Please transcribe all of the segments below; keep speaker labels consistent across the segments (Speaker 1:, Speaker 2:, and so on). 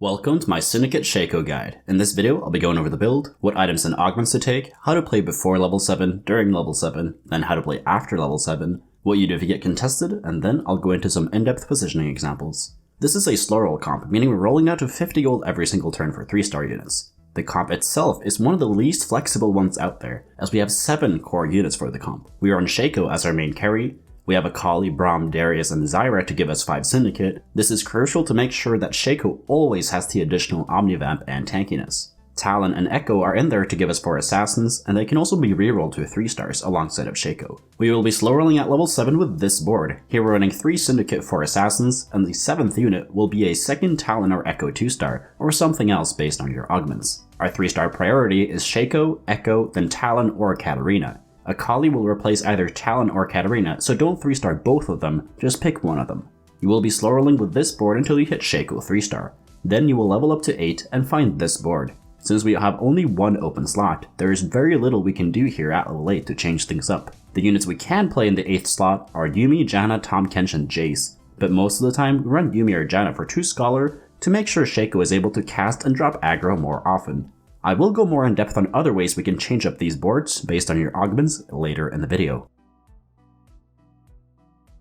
Speaker 1: Welcome to my Syndicate Shaco guide. In this video, I'll be going over the build, what items and augments to take, how to play before level 7, during level 7, then how to play after level 7, what you do if you get contested, and then I'll go into some in-depth positioning examples. This is a slow roll comp, meaning we're rolling down to 50 gold every single turn for 3-star units. The comp itself is one of the least flexible ones out there, as we have 7 core units for the comp. We are on Shaco as our main carry. We have Akali, Braum, Darius, and Zyra to give us 5 Syndicate. This is crucial to make sure that Shaco always has the additional Omnivamp and tankiness. Talon and Echo are in there to give us 4 Assassins, and they can also be rerolled to 3 stars alongside of Shaco. We will be slow rolling at level 7 with this board. Here we're running 3 Syndicate 4 Assassins, and the 7th unit will be a second Talon or Echo 2-star, or something else based on your augments. Our 3-star priority is Shaco, Echo, then Talon or Katarina. Akali will replace either Talon or Katarina, so don't 3-star both of them, just pick one of them. You will be slow rolling with this board until you hit Shaco 3-star. Then you will level up to 8 and find this board. Since we have only one open slot, there is very little we can do here at level 8 to change things up. The units we can play in the 8th slot are Yuumi, Janna, Tahm Kench, and Jace, but most of the time we run Yuumi or Janna for 2 Scholar to make sure Shaco is able to cast and drop aggro more often. I will go more in depth on other ways we can change up these boards based on your augments later in the video.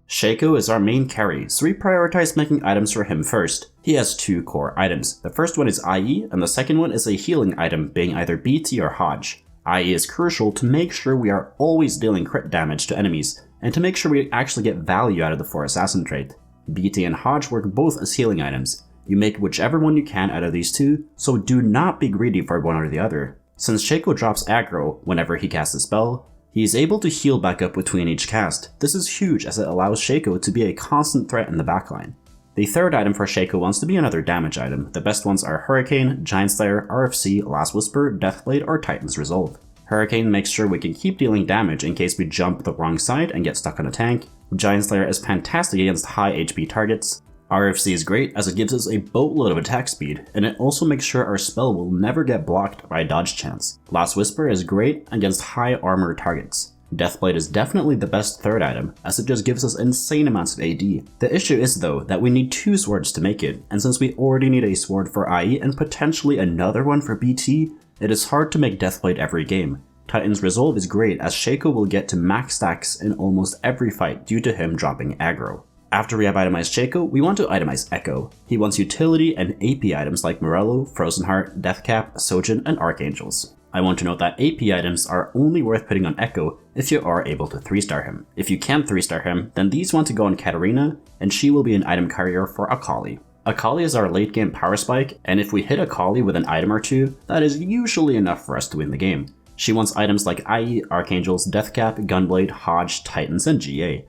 Speaker 1: Shaco is our main carry, so we prioritize making items for him first. He has 2 core items. The first one is IE, and the second one is a healing item being either BT or Hodge. IE is crucial to make sure we are always dealing crit damage to enemies, and to make sure we actually get value out of the 4 Assassin trait. BT and Hodge work both as healing items. You make whichever one you can out of these 2, so do not be greedy for one or the other. Since Shaco drops aggro whenever he casts a spell, he is able to heal back up between each cast. This is huge as it allows Shaco to be a constant threat in the backline. The third item for Shaco wants to be another damage item. The best ones are Hurricane, Giant Slayer, RFC, Last Whisper, Deathblade, or Titan's Resolve. Hurricane makes sure we can keep dealing damage in case we jump the wrong side and get stuck on a tank. Giant Slayer is fantastic against high HP targets. RFC is great as it gives us a boatload of attack speed, and it also makes sure our spell will never get blocked by a dodge chance. Last Whisper is great against high armor targets. Deathblade is definitely the best third item, as it just gives us insane amounts of AD. The issue is though that we need 2 swords to make it, and since we already need a sword for IE and potentially another one for BT, it is hard to make Deathblade every game. Titan's Resolve is great as Shaco will get to max stacks in almost every fight due to him dropping aggro. After we have itemized Shaco, we want to itemize Echo. He wants utility and AP items like Morello, Frozen Heart, Deathcap, Sojin, and Archangels. I want to note that AP items are only worth putting on Echo if you are able to 3-star him. If you can't 3-star him, then these want to go on Katarina, and she will be an item carrier for Akali. Akali is our late game power spike, and if we hit Akali with an item or 2, that is usually enough for us to win the game. She wants items like IE, Archangels, Deathcap, Gunblade, Hodge, Titans, and GA.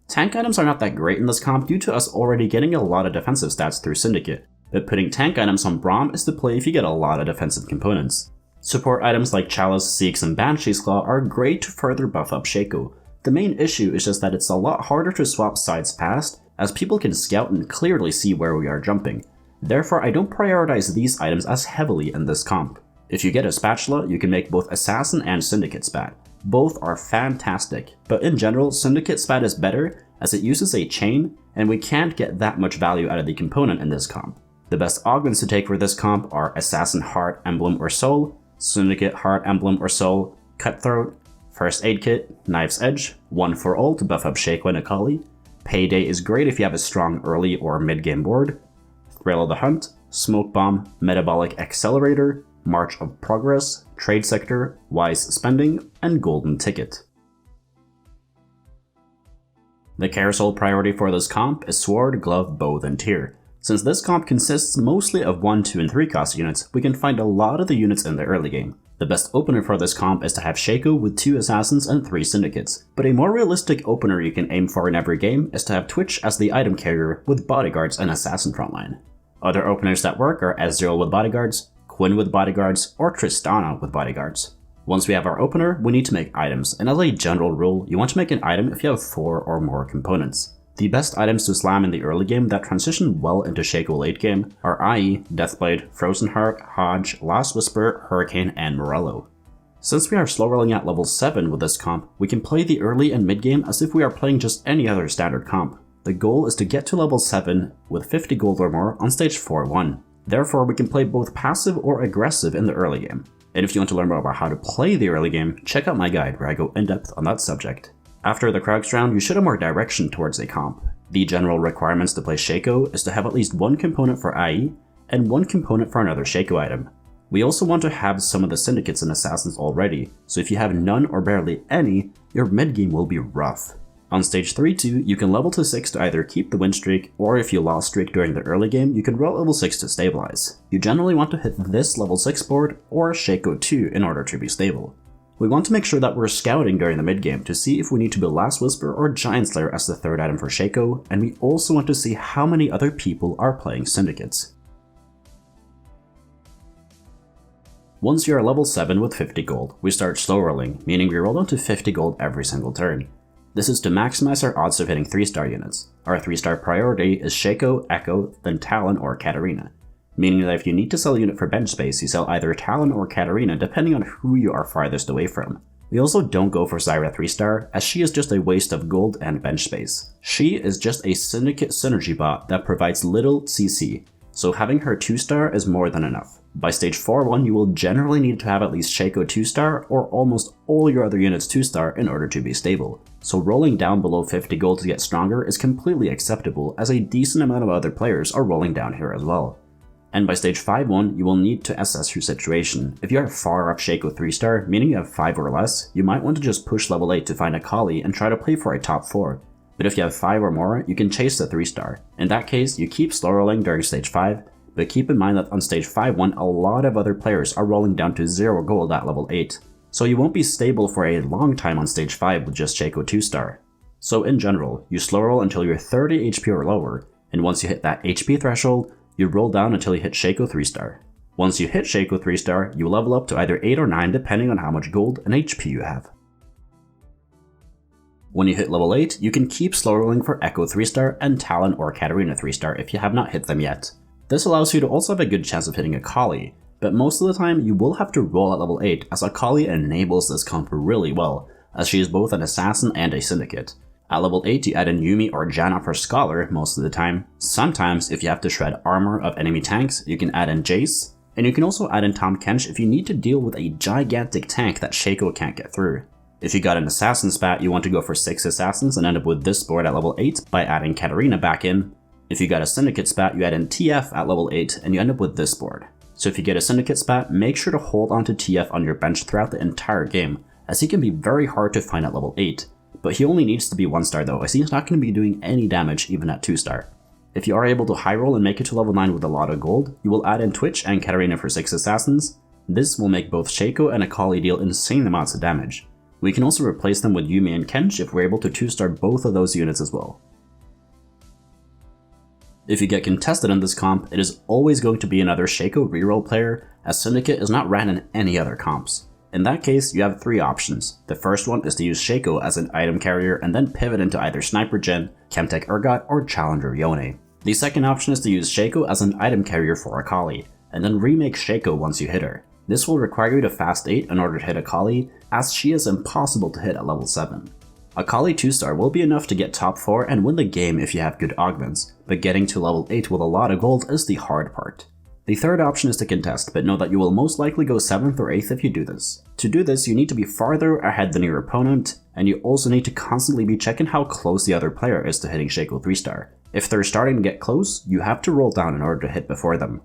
Speaker 1: Tank items are not that great in this comp due to us already getting a lot of defensive stats through Syndicate, but putting tank items on Braum is the play if you get a lot of defensive components. Support items like Chalice, Seeks, and Banshee's Claw are great to further buff up Shaco. The main issue is just that it's a lot harder to swap sides fast, as people can scout and clearly see where we are jumping. Therefore, I don't prioritize these items as heavily in this comp. If you get a Spatula, you can make both Assassin and Syndicate Spat. Both are fantastic, but in general, Syndicate Spat is better as it uses a chain, and we can't get that much value out of the component in this comp. The best augments to take for this comp are Assassin Heart, Emblem, or Soul, Syndicate Heart, Emblem, or Soul, Cutthroat, First Aid Kit, Knife's Edge, 1 for all to buff up Shaco and Akali. Payday is great if you have a strong early or mid-game board. Thrill of the Hunt, Smoke Bomb, Metabolic Accelerator, March of Progress, Trade Sector, Wise Spending, and Golden Ticket. The carousel priority for this comp is Sword, Glove, Bow, then Tier. Since this comp consists mostly of 1, 2, and 3 cost units, we can find a lot of the units in the early game. The best opener for this comp is to have Shaco with 2 Assassins and 3 Syndicates, but a more realistic opener you can aim for in every game is to have Twitch as the item carrier with Bodyguards and Assassin frontline. Other openers that work are Ezreal with Bodyguards, Quinn with Bodyguards, or Tristana with Bodyguards. Once we have our opener, we need to make items, and as a general rule, you want to make an item if you have 4 or more components. The best items to slam in the early game that transition well into Shaco late game are IE, Deathblade, Frozen Heart, Hodge, Last Whisper, Hurricane, and Morello. Since we are slow rolling at level 7 with this comp, we can play the early and mid game as if we are playing just any other standard comp. The goal is to get to level 7 with 50 gold or more on stage 4-1. Therefore, we can play both passive or aggressive in the early game. And if you want to learn more about how to play the early game, check out my guide where I go in depth on that subject. After the Krauts round, you should have more direction towards a comp. The general requirements to play Shaco is to have at least one component for IE and one component for another Shaco item. We also want to have some of the Syndicates and Assassins already, so if you have none or barely any, your mid game will be rough. On stage 3-2, you can level to 6 to either keep the win streak, or if you lost streak during the early game, you can roll level 6 to stabilize. You generally want to hit this level 6 board or Shaco 2 in order to be stable. We want to make sure that we're scouting during the mid game to see if we need to build Last Whisper or Giant Slayer as the third item for Shaco, and we also want to see how many other people are playing Syndicates. Once you are level 7 with 50 gold, we start slow rolling, meaning we roll down to 50 gold every single turn. This is to maximize our odds of hitting 3-star units. Our 3-star priority is Shaco, Echo, then Talon or Katarina, meaning that if you need to sell a unit for bench space, you sell either Talon or Katarina depending on who you are farthest away from. We also don't go for Zyra 3-star, as she is just a waste of gold and bench space. She is just a Syndicate synergy bot that provides little CC, so having her 2-star is more than enough. By stage 4-1, you will generally need to have at least Shaco 2-star or almost all your other units 2-star in order to be stable. So rolling down below 50 gold to get stronger is completely acceptable, as a decent amount of other players are rolling down here as well. And by stage 5-1, you will need to assess your situation. If you are far up Shaco 3-star, meaning you have 5 or less, you might want to just push level 8 to find a Kali and try to play for a top 4. But if you have 5 or more, you can chase the 3-star. In that case, you keep slow rolling during stage 5, but keep in mind that on stage 5-1, a lot of other players are rolling down to 0 gold at level 8. So you won't be stable for a long time on stage 5 with just Shaco 2-star. So in general, you slow roll until you're 30 HP or lower, and once you hit that HP threshold, you roll down until you hit Shaco 3-star. Once you hit Shaco 3-star, you level up to either 8 or 9 depending on how much gold and HP you have. When you hit level 8, you can keep slow rolling for Echo 3-star and Talon or Katarina 3-star if you have not hit them yet. This allows you to also have a good chance of hitting a Kali, but most of the time you will have to roll at level 8 as a Kali enables this comp really well, as she is both an assassin and a syndicate. At level 8 you add in Yuumi or Janna for Scholar most of the time. Sometimes if you have to shred armor of enemy tanks, you can add in Jace, and you can also add in Tahm Kench if you need to deal with a gigantic tank that Shaco can't get through. If you got an assassin spat, you want to go for 6 assassins and end up with this board at level 8 by adding Katarina back in. If you got a syndicate spat, you add in TF at level 8 and you end up with this board. So if you get a syndicate spat, make sure to hold onto TF on your bench throughout the entire game, as he can be very hard to find at level 8. But he only needs to be 1-star though, as he's not going to be doing any damage even at 2-star. If you are able to high roll and make it to level 9 with a lot of gold, you will add in Twitch and Katarina for 6 assassins. This will make both Shaco and Akali deal insane amounts of damage. We can also replace them with Yuumi and Kench if we're able to 2-star both of those units as well. If you get contested in this comp, it is always going to be another Shaco reroll player, as Syndicate is not ran in any other comps. In that case, you have 3 options. The first one is to use Shaco as an item carrier and then pivot into either Sniper Jhin, Chemtech Urgot, or Challenger Yone. The second option is to use Shaco as an item carrier for Akali, and then remake Shaco once you hit her. This will require you to fast 8 in order to hit Akali, as she is impossible to hit at level 7. Akali 2-star will be enough to get top 4 and win the game if you have good augments, but getting to level 8 with a lot of gold is the hard part. The third option is to contest, but know that you will most likely go 7th or 8th if you do this. To do this, you need to be farther ahead than your opponent, and you also need to constantly be checking how close the other player is to hitting Shaco 3-star. If they're starting to get close, you have to roll down in order to hit before them.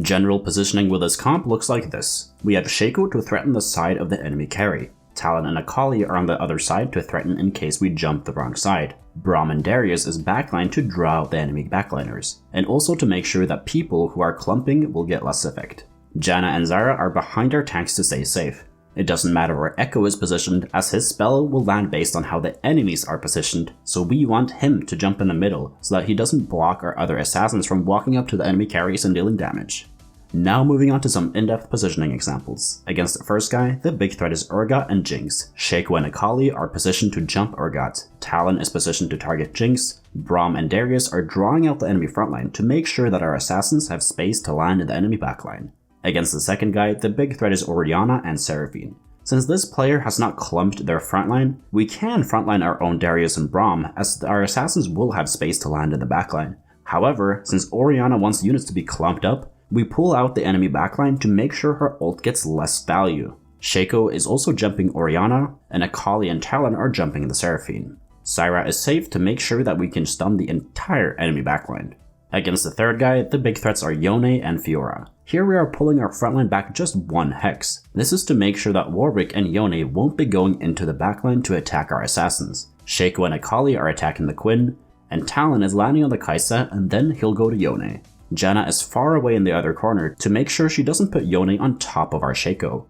Speaker 1: General positioning with this comp looks like this. We have Shaco to threaten the side of the enemy carry. Talon and Akali are on the other side to threaten in case we jump the wrong side. Braum and Darius is backline to draw out the enemy backliners, and also to make sure that people who are clumping will get less effect. Janna and Zyra are behind our tanks to stay safe. It doesn't matter where Echo is positioned, as his spell will land based on how the enemies are positioned, so we want him to jump in the middle so that he doesn't block our other assassins from walking up to the enemy carries and dealing damage. Now moving on to some in-depth positioning examples. Against the first guy, the big threat is Urgot and Jinx. Shaco and Akali are positioned to jump Urgot. Talon is positioned to target Jinx. Braum and Darius are drawing out the enemy frontline to make sure that our assassins have space to land in the enemy backline. Against the second guy, the big threat is Orianna and Seraphine. Since this player has not clumped their frontline, we can frontline our own Darius and Braum, as our assassins will have space to land in the backline. However, since Orianna wants units to be clumped up, we pull out the enemy backline to make sure her ult gets less value. Shaco is also jumping Orianna, and Akali and Talon are jumping the Seraphine. Syra is safe to make sure that we can stun the entire enemy backline. Against the third guy, the big threats are Yone and Fiora. Here we are pulling our frontline back just 1 hex. This is to make sure that Warwick and Yone won't be going into the backline to attack our assassins. Shaco and Akali are attacking the Quinn, and Talon is landing on the Kai'Sa and then he'll go to Yone. Janna is far away in the other corner to make sure she doesn't put Yone on top of our Shaco.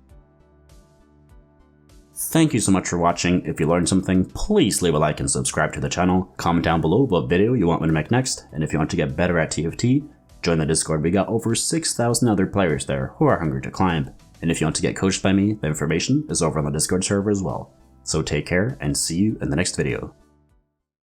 Speaker 1: Thank you so much for watching. If you learned something, please leave a like and subscribe to the channel. Comment down below what video you want me to make next, and if you want to get better at TFT, join the Discord. We got over 6,000 other players there who are hungry to climb. And if you want to get coached by me, the information is over on the Discord server as well. So take care and see you in the next video.